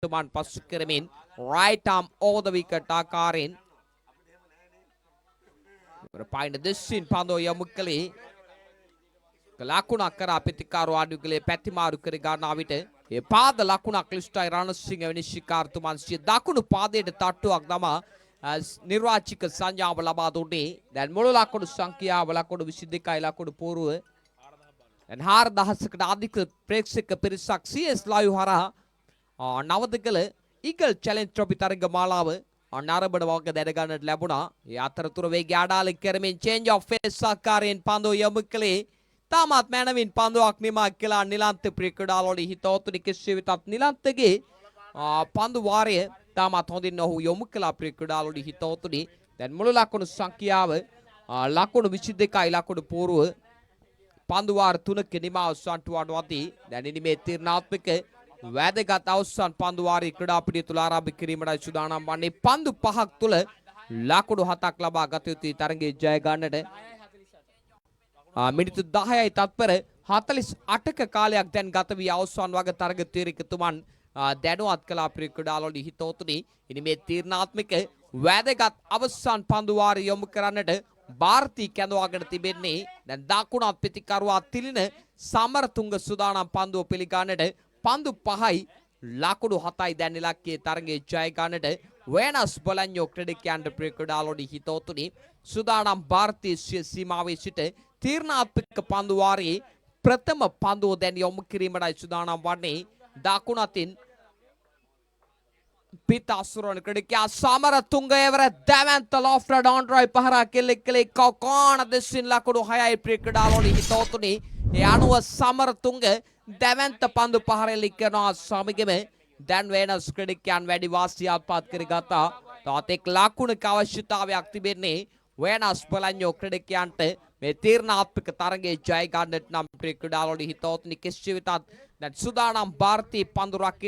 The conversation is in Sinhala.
තුමන් පසු කරමින් right arm all the wicket ආකාරයෙන් පායින දෙසින් පන්දුව යොමු කළේ ලකුණක් කරා ප්‍රතිකාර ආඩුගලේ පැතිමාරු කර ගන්නා විට ඒ පාද ලකුණක් ලිස්ටයි රණසිංහ විනිශ්චයකාරතුමන් සිය දකුණු පාදයට තට්ටුවක් දමා නිර්වාචික සංඥාව ලබා දුන්නේ. දැන් මුළු ලකුණු සංඛ්‍යාව ලකුණු 22යි ලකුණු පූර්ව දැන් 4000කට අධික ප්‍රේක්ෂක පිරිසක් CS live හරහා නවදගල ඊගල් චැලෙන්ජ් ට්‍රොෆි තරග මාලාව නරඹන වග දැන ගන්නට ලැබුණා. ඒ අතරතුර වේගය අඩාල කරමින් චේන්ජ් ඔෆ් ෆේස් ආකාරයෙන් පන්දුව යොමු කළේ තාමත් මැනවින් පන්දුවක් නිමා කළා නිලන්ත ක්‍රිකටාලෝලි හිතවතුනි කෙසේ වෙතත් නිලන්තගේ පන්දු වාරය තාමත් හොඳින් ඔහු යොමු කළා ක්‍රිකටාලෝලි හිතවතුනි. දැන් මුළු ලකුණු සංඛ්‍යාව ලකුණු 22යි ලකුණු පූර්ව පන්දු වාර 3ක නිමාව සන්ටුවාඩු වදී දැන් ඉනිමේ තීරණාත්මක වැදගත් අවසන් පන්දු වාරී ක්‍රීඩා පිටිය තුල ආරම්භ කිරීමට සූදානම් වන්නේ. පන්දු 5ක් තුල ලකුණු 7ක් ලබා ගත යුතුයි තරගයේ ජය ගන්නට. මිනිත්තු 10යි තත්පර 48ක කාලයක් දැන් ගත වී අවසන් වග තරග තීරකතුමන් දැනුවත් කළා ක්‍රීඩාලෝලි හිතවතුනි. ඉනිමේ තීරණාත්මක වැදගත් අවසන් පන්දු වාරී යොමු කරන්නට ಭಾರತಿ කැඳවාගෙන තිබෙන්නේ. දැන් දකුණත් ප්‍රතිකරුවා තිලින සමරතුංග සූදානම් පන්දුව පිළිගන්නට. පන්දු 5යි ලකුණු 7යි දැන් ඉලක්කයේ තරගයේ ජය ගන්නට වෙනස් බොලන්යෝ ක්‍රීඩකයන්ට ක්‍රීඩාලෝලි හිතවතුනි සූදානම් ಭಾರತಿ සීමාවේ සිට තීරණාත්මක පන්දු වාරයේ ප්‍රථම පන්දුව දැන් යොමු කිරීමටයි සූදානම් වන්නේ. දකුණතින් පිටාසුරන ක්‍රීඩකයා සමරතුංග එවර දැවැන්ත ලොෆ්ට් ඩොන්ඩ්‍රයි පහරා කෙල්ලෙක්කලේ කෝණ දෙසින් ලකුණු 6යි ක්‍රීඩාලෝලි හිතවතුනි. ඒ අනුව සමරතුංග දැවැන්ත පන්දු පහර එලි කරනවා සමගම දැන් වෙනස් ක්‍රීඩකයන් වැඩි වාසියක් පත් කරගත්තා. තවත් එක් ලකුණක අවශ්‍යතාවයක් තිබෙන්නේ වෙනස් බලන්යෝ ක්‍රීඩකයන්ට මේ තීරණාත්මක තරගයේ ජය ගන්නට නම් ක්‍රීඩාලෝලි හිතවතුනි කෙසේ වෙතත් දැන් සූදානම් ಭಾರತಿ පන්දු රකින්න